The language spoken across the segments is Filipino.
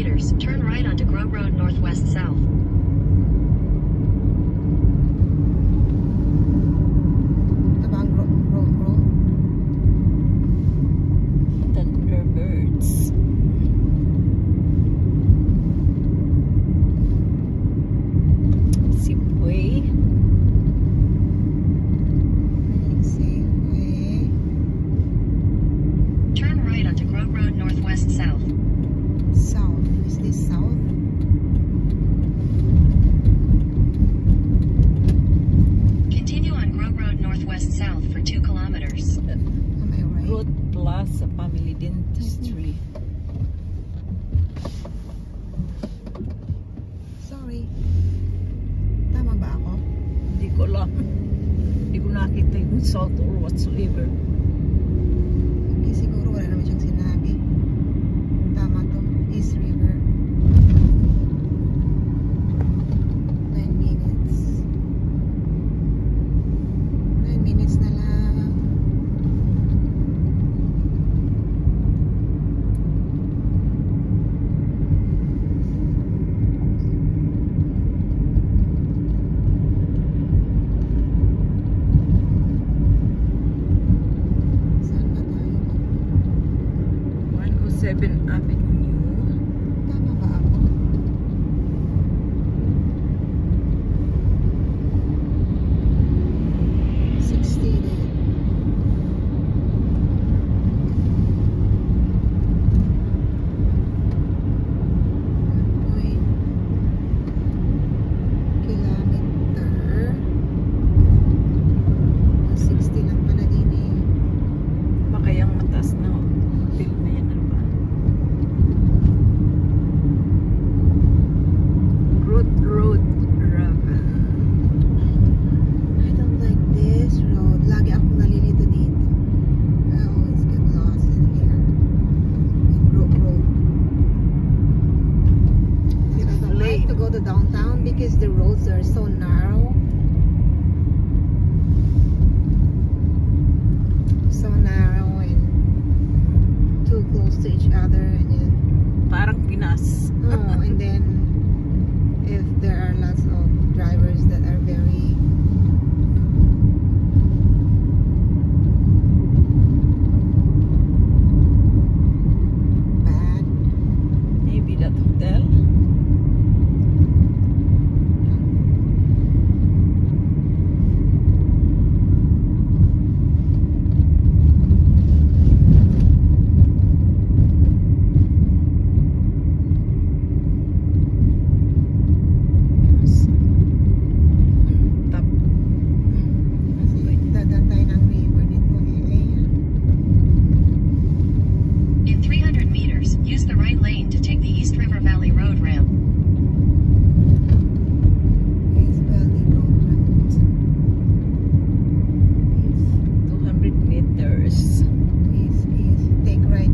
meters, turn right onto Grove Road northwest south. Thunderbirds. Safeway. Turn right onto Grove Road northwest south. South. Is this south? Continue on Grove Road northwest south for 2 kilometers. Am I right? Road Plaza Family Dentistry. Sorry. Tama ba ako? Hindi ko lang. Hindi ko nakita yung salt or whatsoever. Okay, siguro wala naman siyang sinabi. Tama to. East River. 9 minutes. 9 minutes na lang. Saan ba tayo? 107 Avenue. Tama ba ako? $60 din. Kilometer. 60 lang pala din eh. Baka yung mataas na hotel na yan. Ano ba? Road Raven. I don't like this road. Lagi akong nalilito dito. I always get lost in here. In Brook Road. I don't like to go to downtown because the roads are so narrow. So narrow and too close to each other, and then Parang Pinas. and then if there are lots of drivers that are very bad, Maybe that hotel. Top. kasi dadaan tayo ng river dito eh. In 300 meters, use the right lane to take the East River Valley Road ramp. East Valley Road Ramp. 200 meters. East. Take right.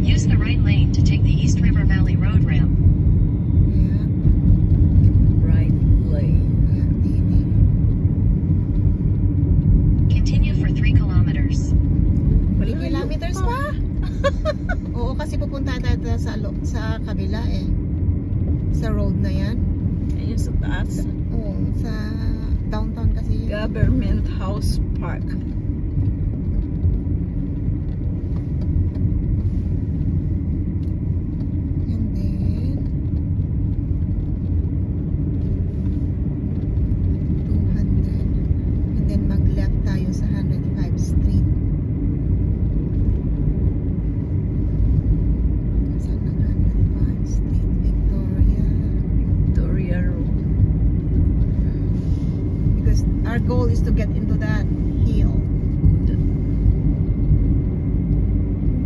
Use the right lane to take the East River Valley Road ramp. Yeah. Right lane. Yeah, dini. Continue for 3 kilometers. 3 kilometers pa? Oo, kasi pupunta tayo sa kabila eh. Sa road na yan. Ayun sa taas. Oo, sa downtown kasi yan. Government House Park. And then 200. And then mag-left tayo sa 105 Street. Saan ang 105 Street? Victoria. Victoria Road. Because our goal is to get into that hill.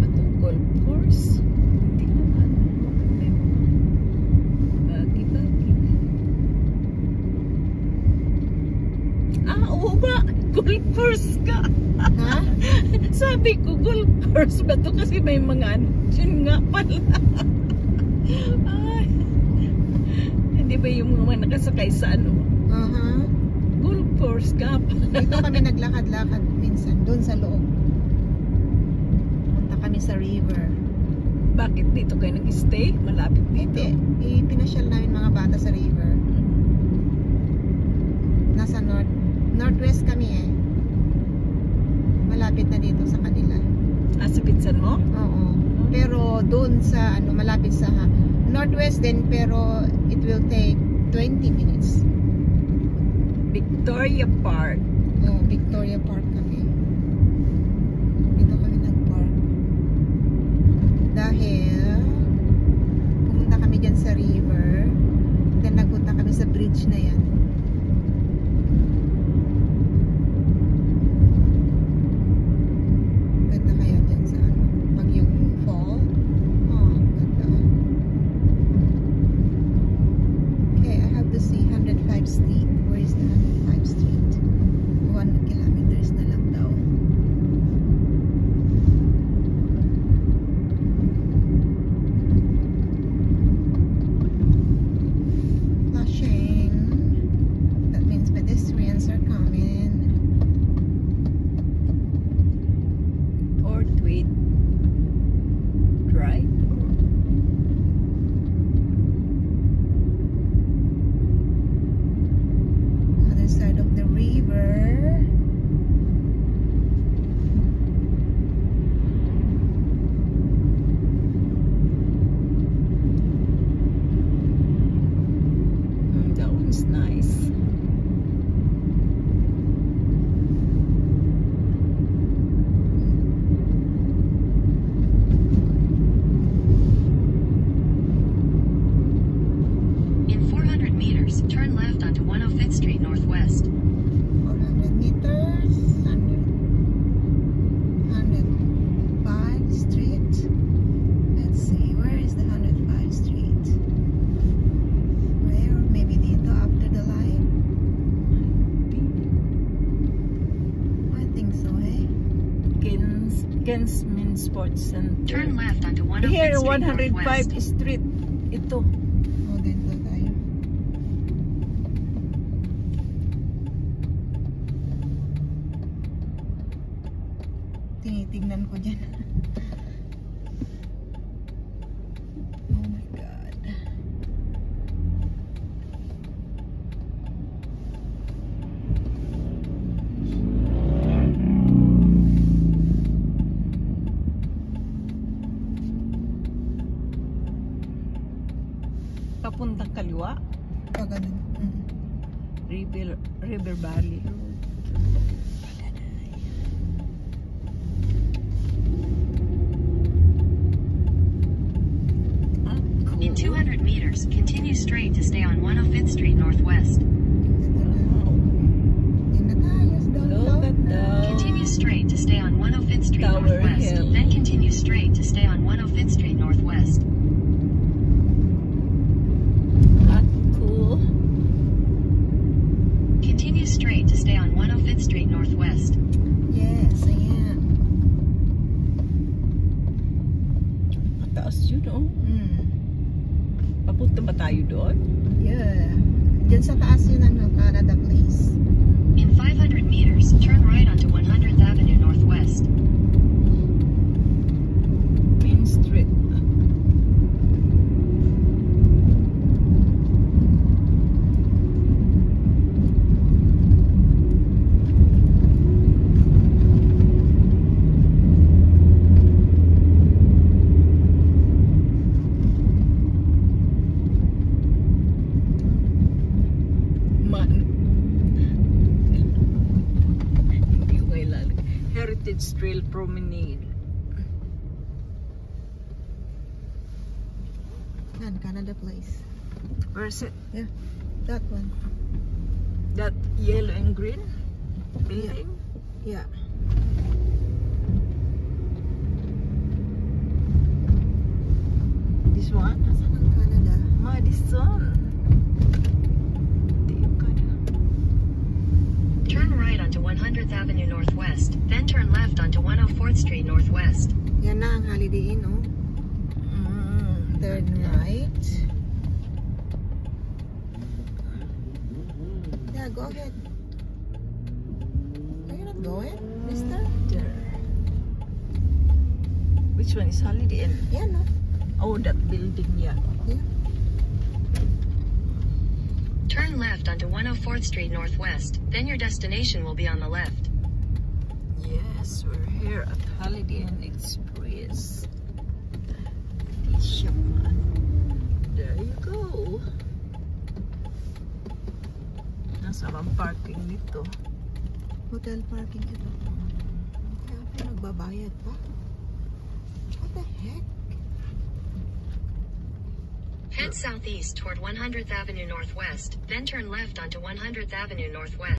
Bato Golf Course. Hindi naman. Bagi-bagi. Oo ba? Golf course ka. Ha? Sabi ko golf course ba to kasi may mga ano. Yun nga pala. Ay. Hindi ba yung mga nakasakay sa ano? Golf course ka pala. Dito kami naglakad-lakad minsan, doon sa loob. Punta kami sa river. Bakit dito kayo nag-stay? Malapit dito. Hindi. Pinasyal namin mga bata sa river. Nasa northwest kami eh. Malapit na dito sa kanila. Sa Pitsan mo? Oo. Pero doon sa malapit sa northwest din, pero it will take 20 minutes. Victoria Park. Oh, Victoria Park kami. Dito kami nag-park. Dahil pumunta kami dyan sa river. Then nagpunta kami sa bridge na yan. Ganda kaya dyan sa pag yung fall. Oh, ganda. Okay, I have to see 105 Street. Where is the 105 Street? 1 kilometers na lang daw. Flashing. That means pedestrians are coming. Or tweet. Right? Other side of the river. That one's nice. In 400 meters, turn left onto 105th Street Northwest. 400 meters. 105 Street. Let's see. Where is the 105 Street? Where? Maybe dito after the light? I think so, eh? Kinsman Sports Center. Turn left onto 105th Here, Street 105 Northwest. Street. Ito. Oh, dito tayo. Tinitignan ko dyan. Oh my God. Papuntang kaliwa. Pag ganun. River Valley. Cool. In 200 meters, continue straight to stay on 105th Street Northwest. Tingnan tayo sa Look at downtown. that. Continue straight to stay on 105th Street Tower Northwest. Hill. Then continue straight to stay on 105th Street Northwest. Cool. Continue straight to stay on 105th Street Northwest. Yes, ayan. Mataas yun, oh. Mm. Papunta ba tayo doon? Yeah. Diyan sa taas yun Canada Place. In 500 meters, turn right onto 100th Avenue Northwest. Main Street. Hindi ko kailangan. Heritage Trail Promenade. Yan, Canada Place. Where's it? Yeah, that one. That yellow and green building? Yeah. This one? Saan ang Canada? Madison. Hindi yung Canada. Turn right onto 100th Avenue Northwest, then turn left onto 104th Street Northwest. Yan na ang Holiday Inn, oh. Turn right. Yeah, go ahead. Are you not going, mister? There. Which one is Holiday Inn? Yan, no? Oh, that building, yeah. Turn left onto 104th Street Northwest, then your destination will be on the left. Yes, we're here at Holiday Inn Express. There you go. Nasa bang parking dito? Hotel parking ito. Kaya pa nagbabayad pa? What the heck? Head southeast toward 100th Avenue Northwest, then turn left onto 100th Avenue Northwest.